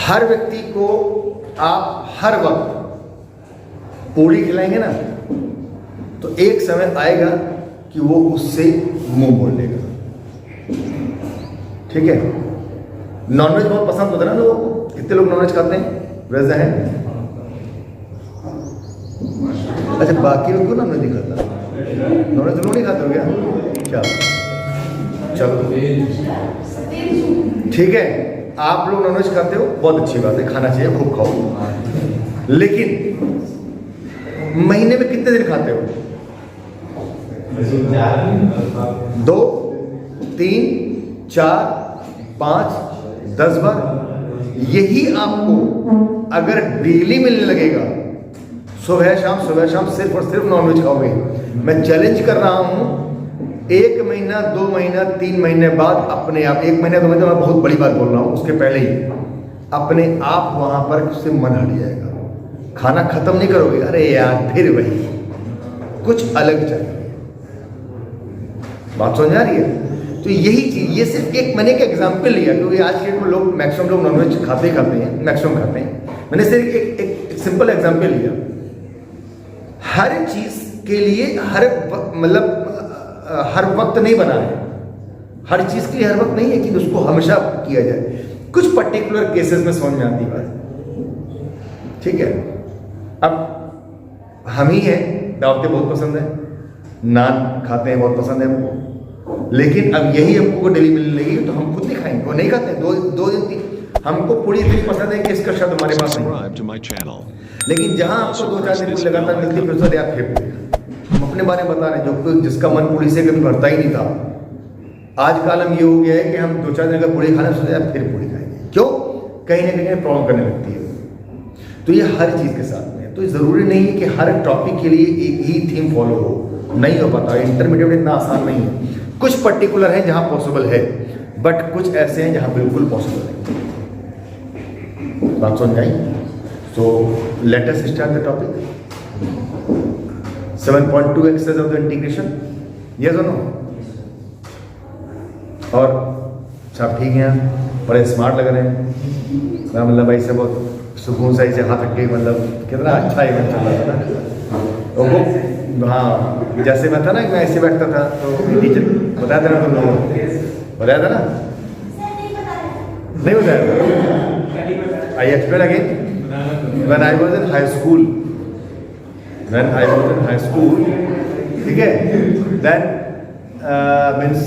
हर व्यक्ति को आप हर वक्त पूरी खिलाएंगे ना, तो एक समय आएगा कि वो उससे मुंह मोड़ लेगा। ठीक है, नॉनवेज बहुत पसंद होता है ना लोगों को। कितने लोग नॉनवेज खाते हैं? वेज है? अच्छा, बाकी लोग को नॉनवेज नहीं खाता? नॉनवेज लोग नहीं खाते हो क्या? चलो ठीक है, आप लोग नॉनवेज खाते हो, बहुत अच्छी बात है, खाना चाहिए, खूब खाओ। लेकिन महीने में कितने दिन खाते हो? 2, 3, 4, 5, 10 बार। यही आपको अगर डेली मिलने लगेगा, सुबह शाम सिर्फ और सिर्फ नॉनवेज खाओगे, मैं चैलेंज कर रहा हूं, 1 महीना 2 महीना 3 महीने बाद अपने आप, 1 महीना 2 महीना मैं बहुत बड़ी बात बोल रहा हूं, उसके पहले ही अपने आप वहां पर उससे मन हट जाएगा। खाना खत्म नहीं करोगे, अरे यार फिर वही, कुछ अलग चाहिए। बात समझ आ रही है? तो यही चीज, ये सिर्फ एक मैंने एक एग्जाम्पल लिया, क्योंकि आज के डेट में लोग मैक्सिमम लोग नॉनवेज खाते हैं, मैक्सिमम खाते हैं। मैंने सिर्फ एक सिंपल एग्जाम्पल लिया। हर चीज के लिए हर वक्त नहीं बना है, हर चीज के लिए हर वक्त नहीं है कि उसको हमेशा किया जाए। कुछ पर्टिकुलर केसेस में समझ में आती बात। ठीक है, अब हम ही हैं, दावतें बहुत पसंद है, नान खाते हैं, बहुत पसंद है हमको, लेकिन अब यही हमको डेली मिलने लगी तो हम खुद नहीं खाएंगे, वो नहीं खाते हैं। 2 दिन 3, हमको पूरी इतनी पसंद है कि इसका शब्द हमारे पास नहीं। लेकिन जहां आपको 2-4 दिन पूरी लगातार मिलती है, फिर आप फेंक देगा। हम अपने बारे में बता रहे हैं, जो जिसका मन पूरी से कभी भरता ही नहीं था, आज का आलम ये हो गया है कि हम 2-4 दिन का पूरी खाना सोचते हैं, फिर पूरी खाएंगे। क्यों? कहीं ना कहीं प्रॉब्लम करने लगती है। तो ये हर चीज के साथ में, तो जरूरी नहीं है कि हर टॉपिक के लिए एक ही थीम फॉलो हो, नहीं हो पाता। इंटरमीडिएट इतना आसान नहीं है। कुछ पर्टिकुलर है जहां पॉसिबल है, बट कुछ ऐसे हैं जहां बिल्कुल पॉसिबल नहीं। बात समझ आई? So let us start the topic. 7.2 exercise of the integration, yes और नो? और सब ठीक हैं, बड़े स्मार्ट लग रहे हैं। मतलब भाई से बहुत सुकून सही से हाथ रख के, मतलब कितना अच्छा इवेंट चल रहा था ना। हाँ, जैसे मैं था ना, मैं ऐसे बैठता था, तो टीचर बताया था ना, तुम लोगों को बताया था ना? नहीं बताया था? I explain again. When I was in high school, ठीक है, then means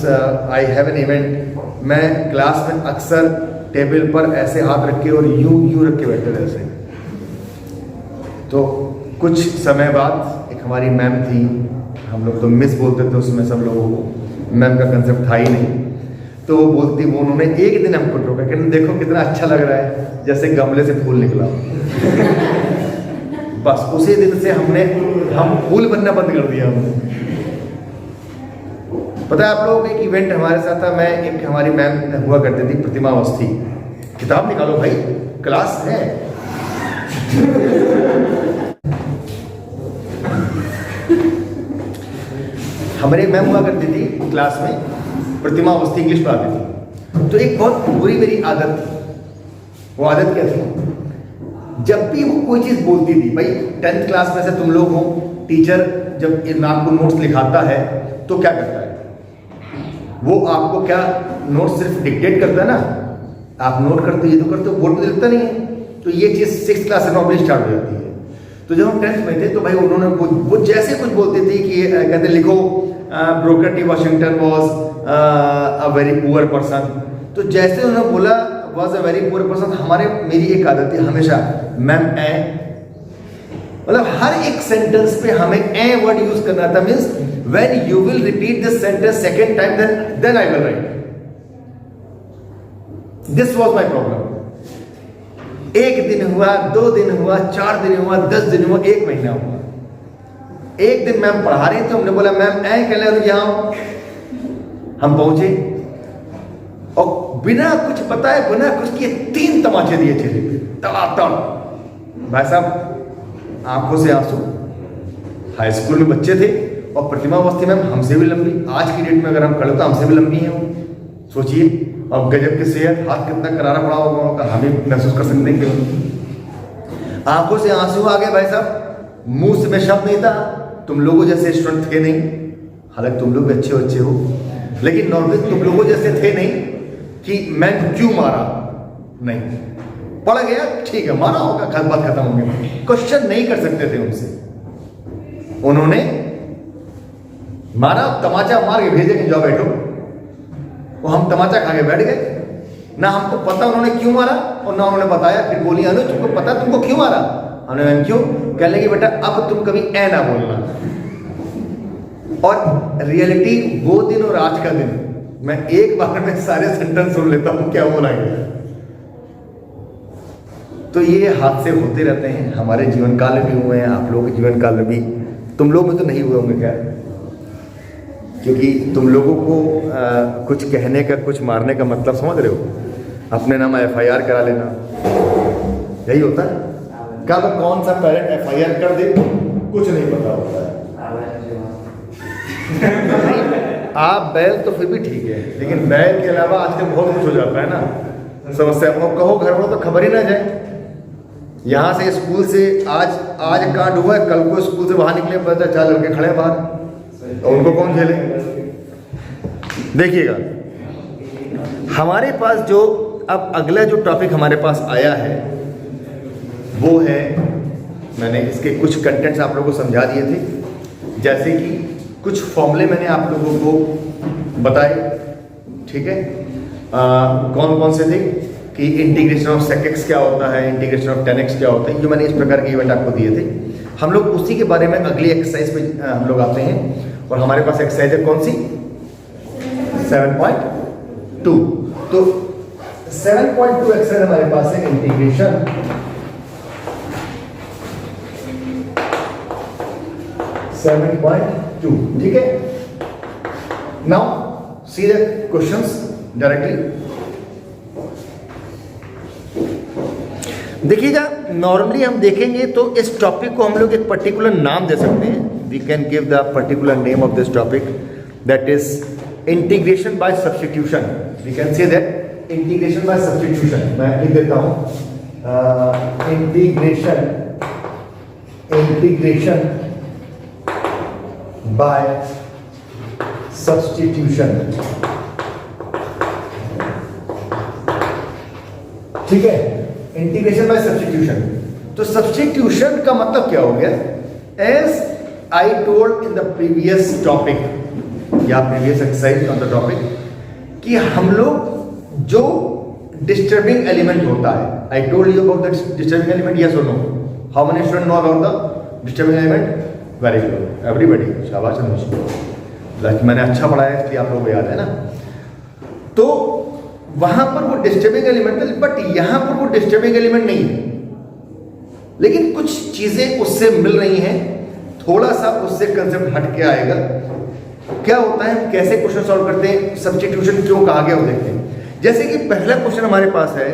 I have an event. मैं क्लास में अक्सर टेबल पर ऐसे हाथ रख के और यूं रख के बैठते थे ऐसे। तो कुछ समय बाद एक हमारी मैम थी, हम लोग तो मिस बोलते थे उसमें सब लोगों को, मैम का कंसेप्ट था ही नहीं। तो वो बोलती, वो उन्होंने एक दिन हमको टोका कि देखो कितना अच्छा लग रहा है, जैसे गमले से फूल निकला। बस उसी दिन से हम फूल बनना बंद कर दिया हमने। पता है आप लोगों को, एक इवेंट हमारे साथ था, मैं एक हमारी मैम हुआ करती थी, प्रतिमा अवस्थी। किताब निकालो भाई, क्लास है। हमारे मैम हुआ करती थी क्लास में, प्रतिमा अवस्थी इंग्लिश पढ़ाती थी। तो एक बहुत बुरी मेरी आदत थी। वो आदत क्या थी? जब भी वो कोई चीज बोलती थी, भाई 10th क्लास में से तुम लोग हो, टीचर जब आपको नोट्स लिखाता है तो क्या करता है? वो आपको क्या नोट्स सिर्फ डिक्टेट करता है ना, आप नोट करते हो, ये तो करते हो, बोर्ड पे लिखता नहीं है। तो ये चीज 6th क्लास से नॉर्मली स्टार्ट हो जाती है। तो जब हम 10th में थे, तो भाई उन्होंने वो जैसे कुछ बोलती थी कि कहते लिखो broker T Washington was a very poor person. तो जैसे उन्होंने बोला was a very poor person, मेरी एक आदत थी हमेशा, मैम ए, मतलब हर एक सेंटेंस पे हमें ए वर्ड यूज करना था। Means when you will repeat this sentence second time, then I will write. This was my problem. 1 दिन हुआ, 2 दिन हुआ, 4 दिन हुआ, 10 दिन हुआ, 1 महीना हुआ। एक दिन मैम पढ़ा रही थी, हमने बोला मैम ऐ कह ले यहाँ। हम पहुंचे और बिना कुछ बताए, बिना कुछ किए 3 तमाचे दिए चेहरे पे, तड़ातड़। भाई साहब आंखों से आंसू। हाई स्कूल में बच्चे थे और प्रतिमा अवस्थी मैम हमसे भी लंबी, आज की डेट में अगर हम खड़े तो हमसे भी लंबी हैं वो। सोचिए अब गजब की सेहत, हाथ कितना करारा पड़ा होगा उनका, हम ही महसूस कर सकते हैं क्यों। आंखों से आंसू आ गए भाई साहब, मुंह से में शब्द नहीं था, तुम लोगों जैसे स्टूडेंट थे नहीं, हालांकि तुम लोग भी अच्छे बच्चे हो, लेकिन नॉर्मली तुम लोगों जैसे थे नहीं कि मैं क्यों मारा, नहीं, पड़ गया ठीक है, मारा होगा, बात खत्म हो गई। क्वेश्चन नहीं कर सकते थे उनसे, उन्होंने मारा, तमाचा मार के भेजे कि जाओ बैठो, वो हम तमाचा खा के बैठ गए। ना हमको पता उन्होंने क्यों मारा और ना उन्होंने बताया। फिर बोली अनुज तुमको पता तुमको क्यों मारा? उन्होंने क्यों? कह लगी बेटा अब तुम कभी ए ना बोलना। और रियलिटी वो दिन और आज का दिन, मैं एक बार में सारे सेंटेंस सुन लेता हूं क्या बोला गया। तो ये हादसे होते रहते हैं, हमारे जीवन काल में भी हुए हैं, आप लोगों के जीवन काल में भी, तुम लोग में तो नहीं हुए होंगे क्या, क्योंकि तुम लोगों को कुछ कहने का, कुछ मारने का मतलब समझ रहे हो, अपने नाम FIR करा लेना, यही होता है। क्या तो कौन सा पेरेंट FIR कर दे कुछ नहीं पता होता है। आप बैल तो फिर भी ठीक है, लेकिन बैल के अलावा आजकल बहुत कुछ हो जाता है ना समस्या। कहो घर वालों तो खबर ही ना जाए, यहाँ से स्कूल से आज कांड हुआ है, कल को स्कूल से बाहर निकले पता 4 लड़के खड़े बाहर, और उनको कौन झेले। देखिएगा हमारे पास जो अब अगला जो टॉपिक हमारे पास आया है वो है, मैंने इसके कुछ कंटेंट्स आप लोगों को समझा दिए थे, जैसे कि कुछ फॉर्मूले मैंने आप लोगों को बताए, ठीक है। कौन कौन से थे कि इंटीग्रेशन ऑफ sec x क्या होता है, इंटीग्रेशन ऑफ tan x क्या होता है, जो मैंने इस प्रकार के इवेंट आपको दिए थे। हम लोग उसी के बारे में अगली एक्सरसाइज पे हम लोग आते हैं, और हमारे पास एक्सरसाइज है कौन सी 7.2। तो 7.2 एक्सरसाइज हमारे पास है इंटीग्रेशन (7.2), ठीक है। Now see the questions directly. देखिएगा नॉर्मली हम देखेंगे तो इस टॉपिक को हम लोग एक पर्टिकुलर नाम दे सकते हैं। We can give the particular name of this topic, that is integration by substitution. We can say that integration by substitution. मैं लिख देता हूं इंटीग्रेशन बाय सब्स्टिट्यूशन, ठीक है। Integration by substitution. तो सब्स्टिट्यूशन का मतलब क्या हो गया? As I told in the previous topic या previous exercise on the topic, कि हम लोग जो डिस्टर्बिंग एलिमेंट होता है, I told you about the disturbing element, yes और no? How many student know about the disturbing element? Very good everybody, शाबाश। मैंने अच्छा पढ़ाया इसलिए आप लोगों को याद है ना। तो वहां पर वो डिस्टर्बिंग एलिमेंट है, बट यहां पर वो डिस्टर्बिंग एलिमेंट नहीं है, लेकिन कुछ चीजें उससे मिल रही हैं, थोड़ा सा उससे कंसेप्ट हट के आएगा। क्या होता है, कैसे क्वेश्चन सॉल्व करते हैं, सब्स्टिट्यूशन क्यों कहा गया वो देखते हैं। जैसे कि पहला क्वेश्चन हमारे पास है,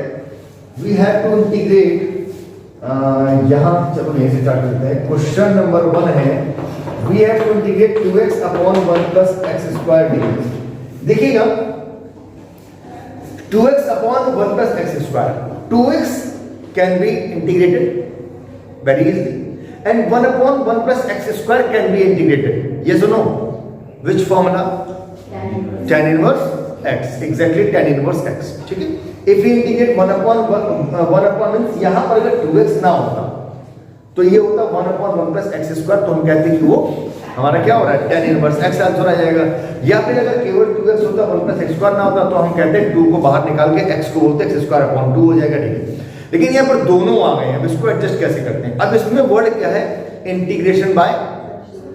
वी हैव टू इंटीग्रेट, यहां चलो यहीं से स्टार्ट करते हैं। क्वेश्चन नंबर 1 है, we have to integrate 2x upon 1 plus x square d. देखिएगा 2x upon 1 plus x square, 2x can be integrated very easily, and 1 upon 1 plus x square can be integrated, yes or no? Which formula? Tan inverse x, exactly tan inverse x, ठीक है। if we integrate 1 upon means यहाँ पर अगर 2x ना होता तो ये होता 1 upon 1 plus x square, तो हम कहते हैं कि वो हमारा क्या हो रहा है, tan इनवर्स x आंसर आ जाएगा। या फिर अगर केवल 2x होता 1 प्लस x स्क्वायर ना होता तो हम कहते हैं 2 को बाहर निकाल के x को बोलते हैं x स्क्वायर अपॉन 2 हो जाएगा, ठीक है। लेकिन यहाँ पर दोनों आ गए हैं, अब इसको एडजस्ट कैसे करते हैं? अब इसमें वर्ड क्या है, इंटीग्रेशन बाय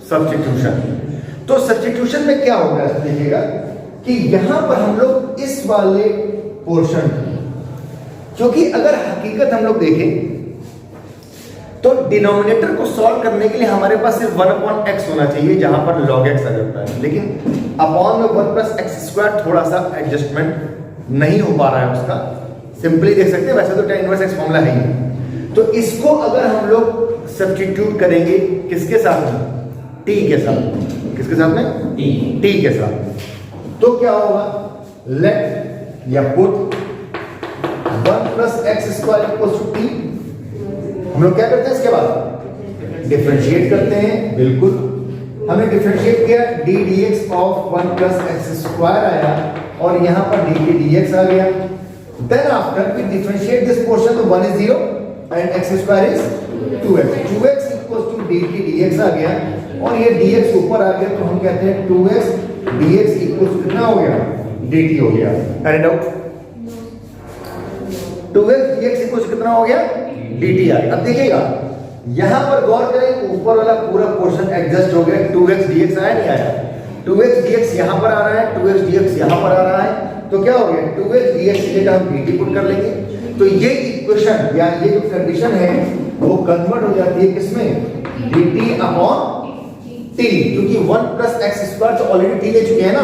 सब्स्टिट्यूशन। तो सब्स्टिट्यूशन में क्या होगा देखिएगा कि यहां पर हम लोग इस वाले पोर्शन, क्योंकि अगर हकीकत हम लोग देखें तो डिनोमिनेटर को सॉल्व करने के लिए हमारे पास सिर्फ 1 अपॉन x होना चाहिए, जहां पर log x आ जाता है, लेकिन अपॉन में 1 प्लस एक्स स्क्वायर थोड़ा सा एडजस्टमेंट नहीं हो पा रहा है उसका। सिंपली देख सकते हैं, वैसे तो tan इनवर्स x फॉर्मूला है ही। तो इसको अगर हम लोग सब्स्टिट्यूट करेंगे किसके साथ में, t के साथ, किसके साथ में, t के साथ, तो क्या होगा, लेट या put 1 plus x square equal to t. हम लोग क्या करते हैं इसके बाद डिफरेंशिएट करते हैं। बिल्कुल, हमने डिफरेंशिएट किया, d d x of 1 plus x square आया और यहाँ पर डी टी डी एक्स आ गया। Then after we differentiate this portion, तो 1 is 0 and x square is 2x। 2x equals to d t d x आ गया और ये dx ऊपर आ गया, तो हम कहते हैं 2x dx इक्वल्स टू कितना हो गया, dt हो गया। Any doubt? 2x dx equals कितना हो गया, dt आ गया। अब देखिएगा यहां पर गौर करें, ऊपर वाला पूरा पोर्शन एडजस्ट हो गया। 2x dx आया नहीं आया? 2x dx यहां पर आ रहा है, 2x dx यहां पर आ रहा है, तो क्या हो गया, 2x dx की जगह हम dt पुट कर लेंगे। तो ये इक्वेशन या ये जो कंडीशन है वो कन्वर्ट हो जाती है किसमें, dt अपॉन t, क्योंकि 1 प्लस एक्स स्क्वायर तो ऑलरेडी t ले चुके हैं ना।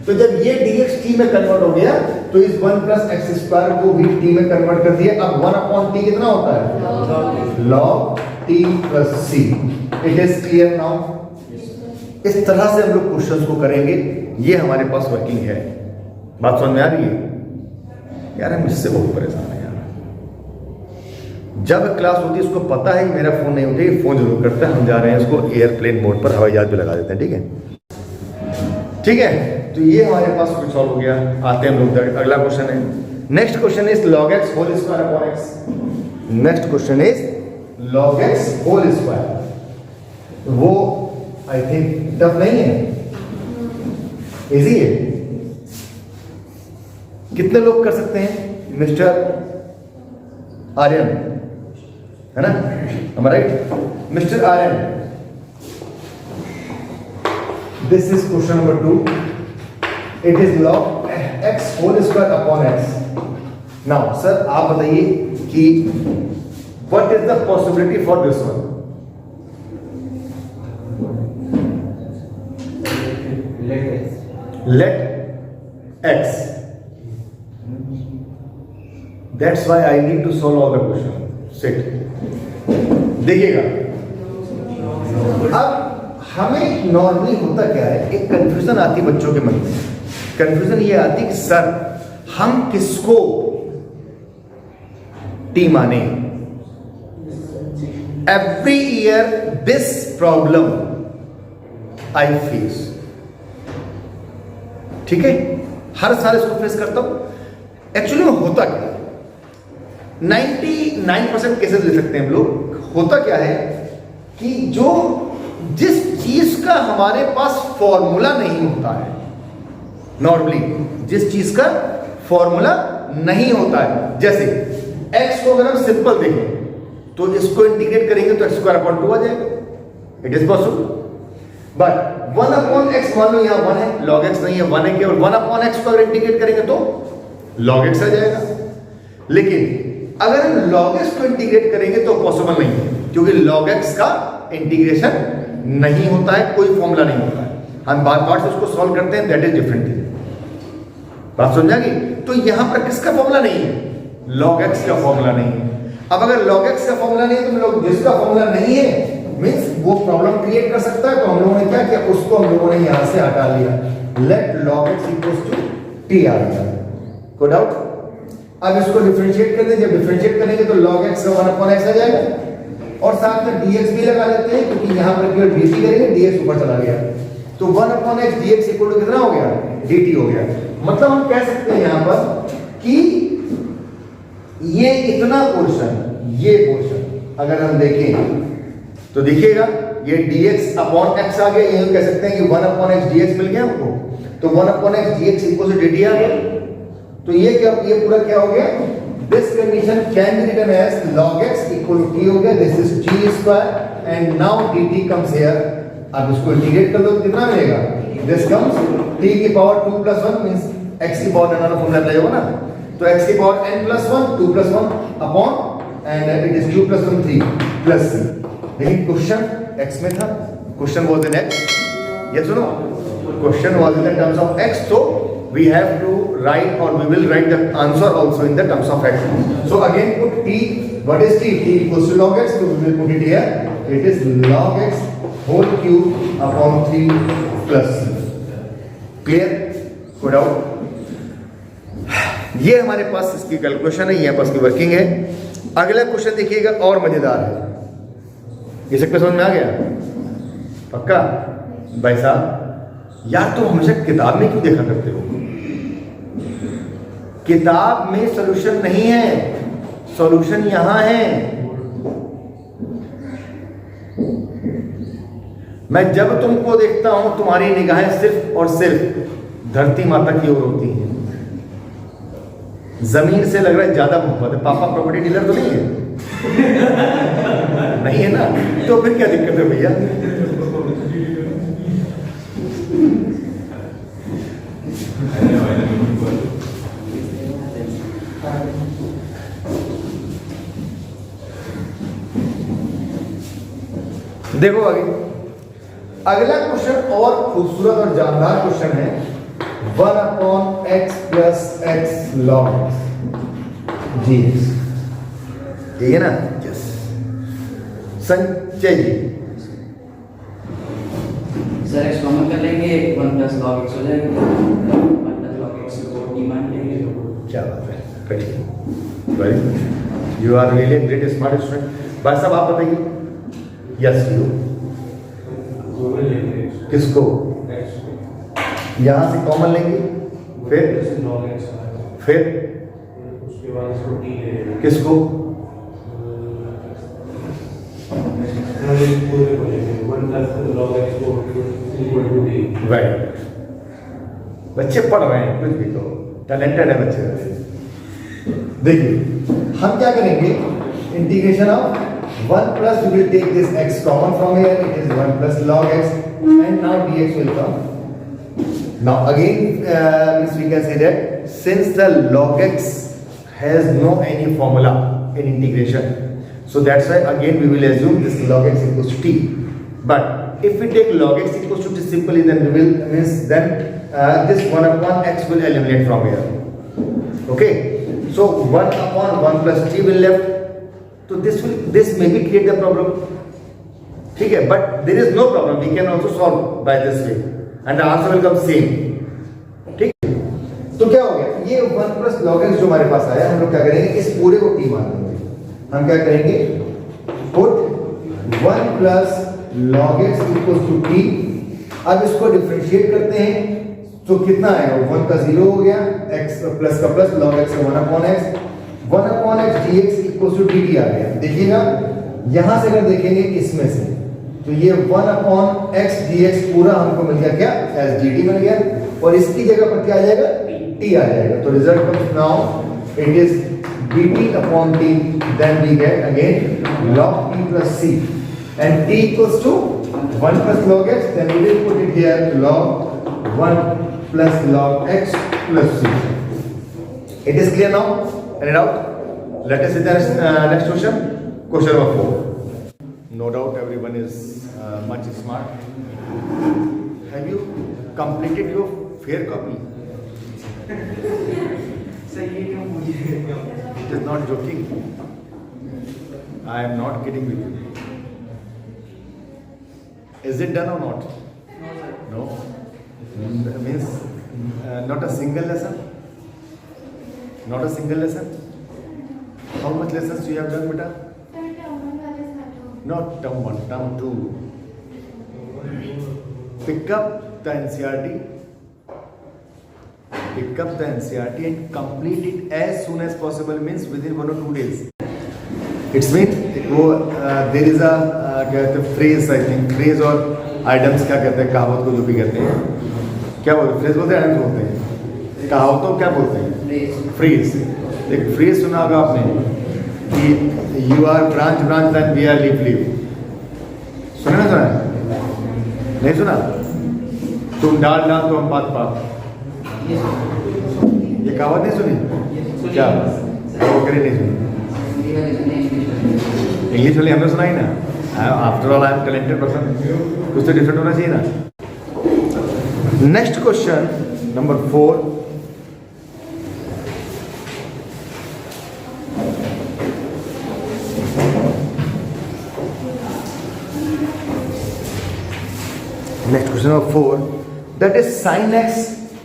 तो जब ये dx t में कन्वर्ट हो गया तो इस 1 प्लस एक्स स्क्वायर को भी t में कन्वर्ट कर दिया। अब 1 अपॉन t कितना होता है, log t plus c। It is clear now? इस तरह से हम लोग क्वेश्चंस को करेंगे, ये हमारे पास वर्किंग है। बात समझ में आ रही है यार? हम इससे बहुत परेशान है यार। जब क्लास होती है इसको पता है कि मेरा फोन नहीं उठेगा, फोन जरूर करता है। हम जा रहे हैं इसको एयरप्लेन मोड पर, हवाई जहाज पे लगा देते हैं। ठीक है, ठीक है। तो ये हमारे पास कुछ सॉल्व हो गया। आते हैं हम लोग अगला क्वेश्चन है। Next question is log x whole square upon x। Next question is log x whole square. वो आई थिंक टफ नहीं है, इजी है। कितने लोग कर सकते हैं? मिस्टर आर्यन, है ना? am I right? Mister Aryan, this is question number 2। It is log x whole square upon x। Now sir आप बताइए कि what is the possibility for this one? let x, that's why I need to solve all the question. Sit. देखिएगा, अब हमें normally होता क्या है, एक कंफ्यूजन आती है बच्चों के मन में। कंफ्यूजन ये आती है कि सर हम किसको टी माने? Every year this problem I face. ठीक है, हर साल इसको फेस करता हूं। एक्चुअली में होता क्या, 99% केसेस ले सकते हैं हम लोग। होता क्या है कि जो जिस चीज का हमारे पास फॉर्मूला नहीं होता है, नॉर्मली जिस चीज का फॉर्मूला नहीं होता है, जैसे x को अगर हम सिंपल देखें तो इसको इंटीग्रेट करेंगे तो x स्क्वायर अपॉन 2 आ जाएगा। It is possible. But 1 upon x, मान लो यहां 1 है, log x नहीं है, 1 है केवल। 1 अपॉन x को अगर इंटीग्रेट करेंगे तो log x आ जाएगा। लेकिन अगर हम log x को इंटीग्रेट करेंगे तो पॉसिबल नहीं है, क्योंकि log x का इंटीग्रेशन नहीं होता है, कोई फॉर्मूला नहीं होता है। हम बार बार से उसको सॉल्व करते हैं, दैट इज डिफरेंट थिंग। बात समझ आ गई? तो यहां पर किसका फॉर्मूला नहीं है? log x का फॉर्मूला नहीं है। अब अगर log x का फॉर्मूला नहीं है तो लोग जिसका फॉर्मूला नहीं है मींस वो प्रॉब्लम क्रिएट कर सकता है। तो हम लोगों ने क्या किया, उसको हम लोगों ने यहां से हटा लिया। Let log x equals to t आ गया। कोई डाउट? अब इसको डिफरेंशिएट कर दें। जब डिफरेंशिएट करेंगे तो log x का 1 अपॉन x आ जाएगा, और साथ में dx भी लगा लेते हैं, क्योंकि यहां पर केवल dt करेंगे, dx ऊपर चला गया, तो 1 upon x dx equal to कितना हो गया, dt हो गया। मतलब हम कह सकते हैं यहां पर कि ये इतना पोर्शन, ये पोर्शन अगर हम देखें तो देखिएगा ये dx अपॉन x आ गया। ये कह सकते हैं कि 1 अपॉन x dx मिल गया हमको, तो 1 upon x dx equal to dt आ गया। तो ये क्या, ये पूरा क्या हो गया, this condition can be written as log x equal to t हो गया। This is t square and now dt comes here. अब इसको इंटीग्रेट कर दो तो कितना मिलेगा, दिस कम्स t की पावर 2 प्लस 1 मींस x की पावर n फॉर्मूला अप्लाई होगा ना, तो x की power n plus 1 2 plus 1 upon and it is 2 plus 1 3 plus c। लेकिन क्वेश्चन x में था, क्वेश्चन वाज इन x। ये सुनो, question was in the terms of x, so we have to write or we will write the answer also in the terms of x. So again put t. What is t? T equals to log x, so we will put it here. It is log x whole cube upon 3 plus c. Clear? Good out. ये हमारे पास इसकी calculation है, यहाँ पास की working है। अगला question देखिएगा और मजेदार है। ये सबके समझ में आ गया? पक्का? भाई साहब यार तुम हमेशा किताब में क्यों देखा करते हो? किताब में सॉल्यूशन नहीं है, सॉल्यूशन यहां है। मैं जब तुमको देखता हूं तुम्हारी निगाहें सिर्फ और सिर्फ धरती माता की ओर होती हैं। जमीन से लग रहा है ज्यादा मोहब्बत है। पापा प्रॉपर्टी डीलर तो नहीं है? नहीं है ना, तो फिर क्या दिक्कत है भैया? देखो आगे अगला क्वेश्चन और खूबसूरत और जानदार क्वेश्चन है। 1/x + x log gx, ठीक है ना? Yes. Sanjay ji sir x common कर लेंगे, 1 + log x हो जाएगा, 1 + log x को t मान लेंगे। क्या बात है, करिए। Very good, you are really great smart student. भाई साहब आप बताइए। यस यू किसको? यहां से कॉमन लेंगे, फिर उसके बाद इसको t ले लेंगे। किसको? पूरे को लेंगे 1 + log x को equal to t। राइट, बच्चे पढ़ रहे हैं, कुछ भी तो टैलेंटेड है बच्चे। देखिए हम क्या करेंगे, integration of 1 plus we will take this x common from here, it is 1 + log x, and now dx will come. Now again means we can say that since the log x has no any formula in integration, so that's why again we will assume this log x equals to t. But if we take log x equals to t simply, then we will this 1/x will eliminate from here. Okay, so 1/1 + t will left. So this may be create the problem, ठीक है, but there is no problem, we can also solve by this way and the answer will come same, ठीक है। तो क्या हो गया, ये 1 + log x जो हमारे पास आया, हम लोग क्या करेंगे, इस पूरे को t मान लेंगे। हम क्या करेंगे, put 1 + log x = t। अब इसको डिफरेंशिएट करते हैं, तो कितना आएगा, 1 का 0 हो गया, x प्लस का प्लस, log x का 1/x, 1/x dx = dt आ गया। देखिएगा यहां से अगर देखेंगे इसमें से, तो ये 1/x dx पूरा हमको मिल गया क्या, as dt मिल गया, और इसकी जगह पर क्या आ जाएगा, t आ जाएगा। तो result comes now it is dt/t, then we get again log t + c, and t = 1 + log x, then we will put it here log 1 + log x + c. It is clear now? Any doubt? Let us see the next question. Question number 4. No doubt everyone is much smart. Have you completed your fair copy? Sir ये क्यों मुझे? It is not joking. I am not kidding with you. Is it done or not? No. Means not a single lesson. Not a single lesson. How much lessons you have done, beta? Not term 1, term 2. Pick up the NCERT. Pick up the NCERT and complete it as soon as possible. Means within 1 or 2 days. It's mean there is a क्या कहते हैं phrase, I think phrase और items क्या कहते हैं, कहावत को जो भी कहते हैं, क्या बोलते हैं, phrase बोलते हैं, items बोलते हैं, कहावत को क्या बोलते हैं, phrase। एक फ्रेज सुना होगा आपने कि you are branch branch and we are leaf leaf, सुना ना? सुना नहीं सुना? तुम डाल डाल तो हम पात पात, ये कहावत नहीं सुनी क्या? वो करे नहीं सुनी, इंग्लिश वाली हमने सुना ही ना। After all I am talented person, कुछ तो डिफरेंट होना चाहिए ना। Next question number 4। Next question number 4, that is sin x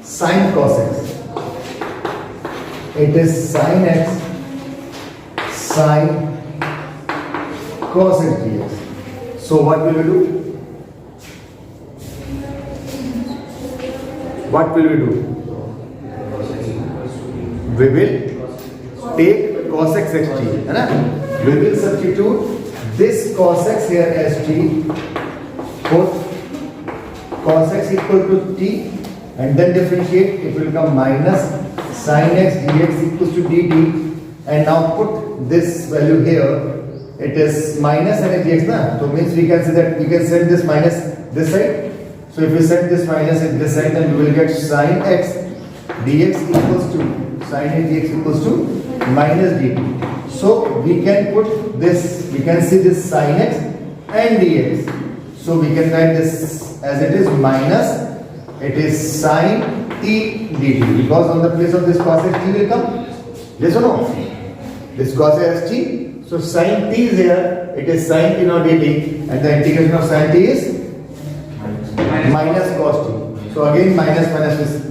sin cos x it is sin x sin cos x dx. So what will we do? What will we do? We will take cos x xt, है ना? We will substitute this cos x here as t, put cos x equal to t, and then differentiate. It will become minus sin x dx equals to dt, and now put this value here. It is minus sin x dx, na? So means we can say that we can set this minus this side. So if we set this minus at this side, then we will get sin x dx equals to sin x dx equals to minus dt. So we can put this, we can see this sin x and dx. So we can write this as it is minus, it is sin t dt, because on the place of this cos x t will come. Yes or no? This cos x t. So sin t is here, it is sin t not dt, and the integration of sin t is minus cos t. So again minus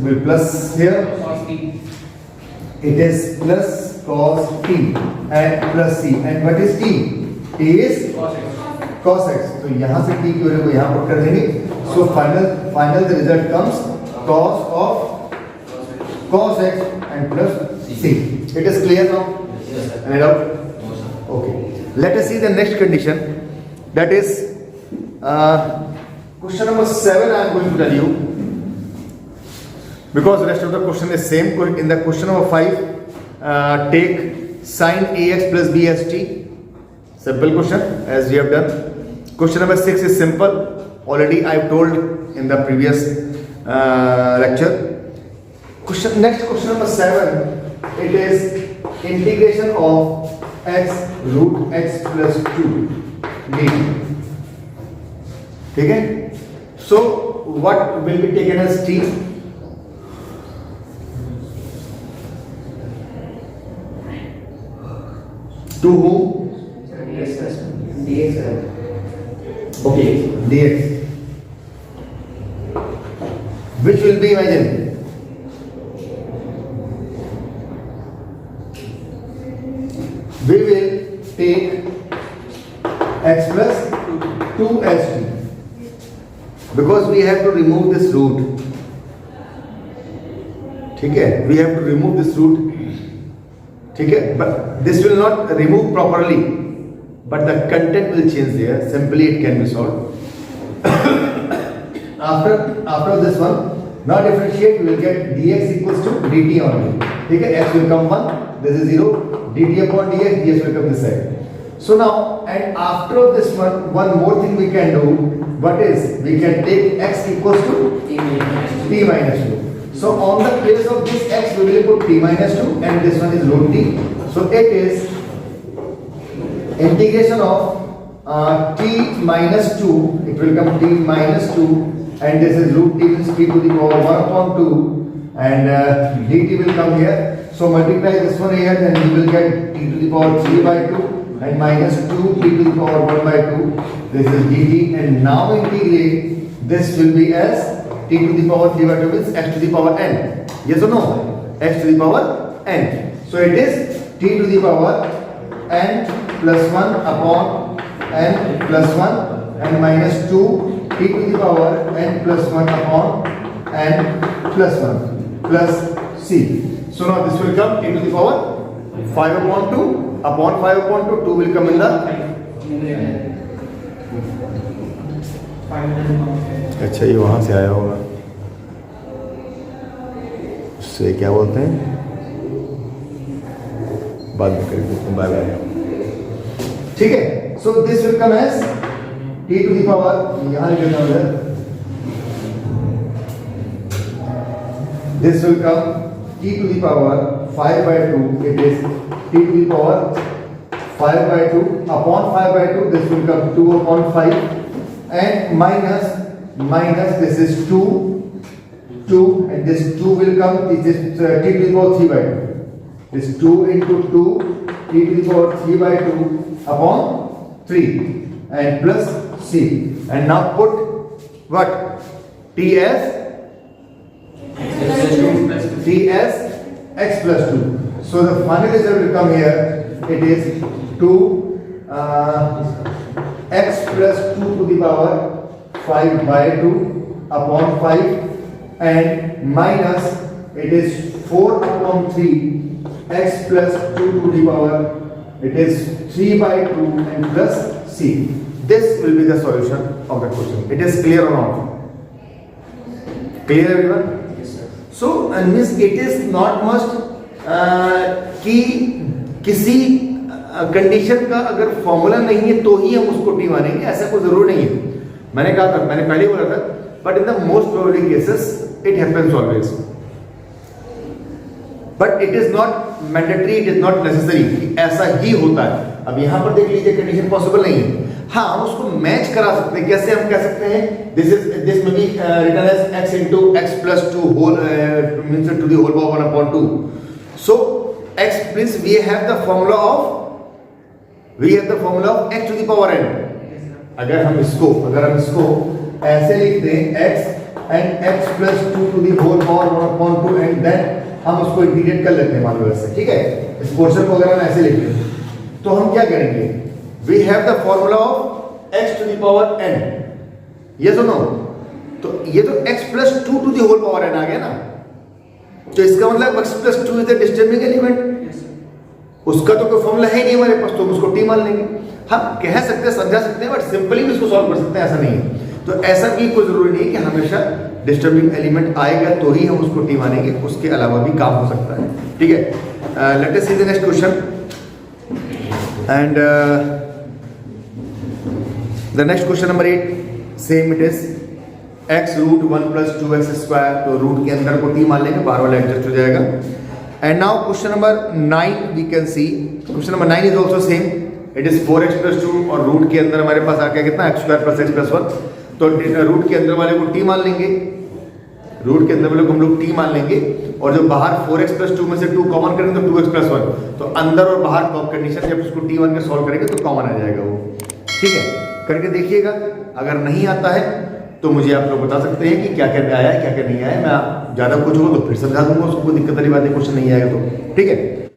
will plus here. It is plus cos t and plus c. And what is t? T is cos x. So यहाँ से t की value को यहाँ put कर देंगे. So final the result comes cos of cos x and plus c. It is clear now? Any doubt? Okay. Let us see the next condition. That is question number 7. I am going to tell you, because rest of the question is same. In the question number 5, take sin ax plus b as t. Simple question as we have done. Question number 6 is simple. Already I have told in the previous lecture. Next question number 7. It is integration of x root x plus 2 dt. Okay. So what will be taken as t? To whom? dx. Okay, dx. Which will be, imagine, we will take x plus 2 as t, because we have to remove this root. ठीक है, we have to remove this root. ठीक है, but this will not remove properly, but the content will change there. Simply it can be solved. After this one, now differentiate, we will get dx equals to dt only. ठीक है, x will come 1, this is 0, dt upon dx, dx will come this side. So now, and after this one more thing we can do. What is? We can take x equals to t minus 2. So on the place of this x, we will put t minus 2, and this one is root t. So it is integration of t minus 2. It will come t minus 2, and this is root t means t to the power 1 upon 2, and dt will come here. So multiply this one here, then you will get t to the power 3 by 2 and minus 2 t to the power 1 by 2. This is dt, and now integrate. This will be as t to the power 3 by 2 means x to the power n. Yes or no? X to the power n. So it is t to the power n plus 1 upon n plus 1 and minus 2 t to the power n plus 1 upon n plus 1 plus c. So now this will come t to the power 5 upon 2 upon 5 upon 2. 2 will come in the. अच्छा, ये वहाँ से आया होगा, उससे क्या बोलते हैं, बाद में करेंगे. Bye bye. ठीक है. So this will come as t to the power, यहाँ लिख देता हूँ, this will come t to the power 5 by 2. It is t to the power 5 by 2 upon 5 by 2. This will come 2 upon 5 and minus this is 2 and this 2 will come. This is t to the power 3 by 2. This 2 into 2 t to the power 3 by 2 upon 3 and plus c. And now put what? t as x plus 2. So the final result will come here. It is 2 x plus 2 to the power 5 by 2 upon 5 and minus it is 4 upon 3 x plus 2 to the power it is 3 by 2 and plus c. This will be the solution of the question. It is clear or not? Clear everyone? Yes, sir. So means it is not must कि किसी condition का अगर formula नहीं है तो ही हम उसको T मानेंगे, ऐसा कोई जरूर नहीं है. मैंने कहा था, मैंने पहले ही बोला था, but in the most probably cases it happens always, but it is not mandatory, it is not necessary कि ऐसा ही होता है. अब यहां पर देख लीजिए कंडीशन पॉसिबल नहीं है. हाँ, हम उसको मैच करा सकते हैं. कैसे हम कह सकते हैं? This may be written as x into x plus 2 whole means to the whole power 1 upon 2. So x means we have the formula of x to the power n. अगर हम इसको ऐसे लिख दें x and x plus 2 to the whole power 1 upon 2 and then हम उसको integrate कर लेते हैं मान लो ऐसे, ठीक है. इस पोर्शन को अगर हम ऐसे लिख दें तो हम क्या करेंगे? We have the formula of x to the power n. Yes or no? तो ये तो x plus 2 to the whole power n आ गया ना. तो इसका मतलब x plus 2 is the disturbing element. उसका तो कोई फॉर्मूला है नहीं हमारे पास, तो हम उसको t मान लेंगे. हम कह सकते हैं, समझा सकते हैं, बट सिंपली भी इसको सॉल्व कर सकते हैं, ऐसा नहीं है. तो ऐसा भी कोई जरूरी नहीं है कि हमेशा डिस्टर्बिंग एलिमेंट आएगा तो ही हम उसको t मानेंगे, उसके अलावा भी काम हो सकता है. ठीक है. Let us see the next question. And the next question number 8, same it is x root 1 plus 2x square. तो रूट के अंदर को t मान लेंगे, बाहर वाला एडजस्ट हो जाएगा. And now question number 9 we can see. Question number 9 is also same. It is 4x plus 2 और रूट के अंदर हमारे पास आ गया कितना? x square plus x plus 1. तो रूट के अंदर वाले को t मान लेंगे, रूट के अंदर वाले को हम लोग t मान लेंगे, और जो बाहर 4x प्लस 2 में से 2 कॉमन करेंगे तो 2x प्लस 1. तो अंदर और बाहर कंडीशन जब उसको t मान के सॉल्व करेंगे तो कॉमन आ जाएगा वो. ठीक है, करके देखिएगा. अगर नहीं आता है तो मुझे आप लोग बता सकते हैं कि क्या क्या आया है, क्या क्या नहीं आया है. मैं ज़्यादा कुछ होगा तो फिर समझा दूंगा उसको, कोई दिक्कत वाली बात है, क्वेश्चन नहीं आएगा तो. ठीक है.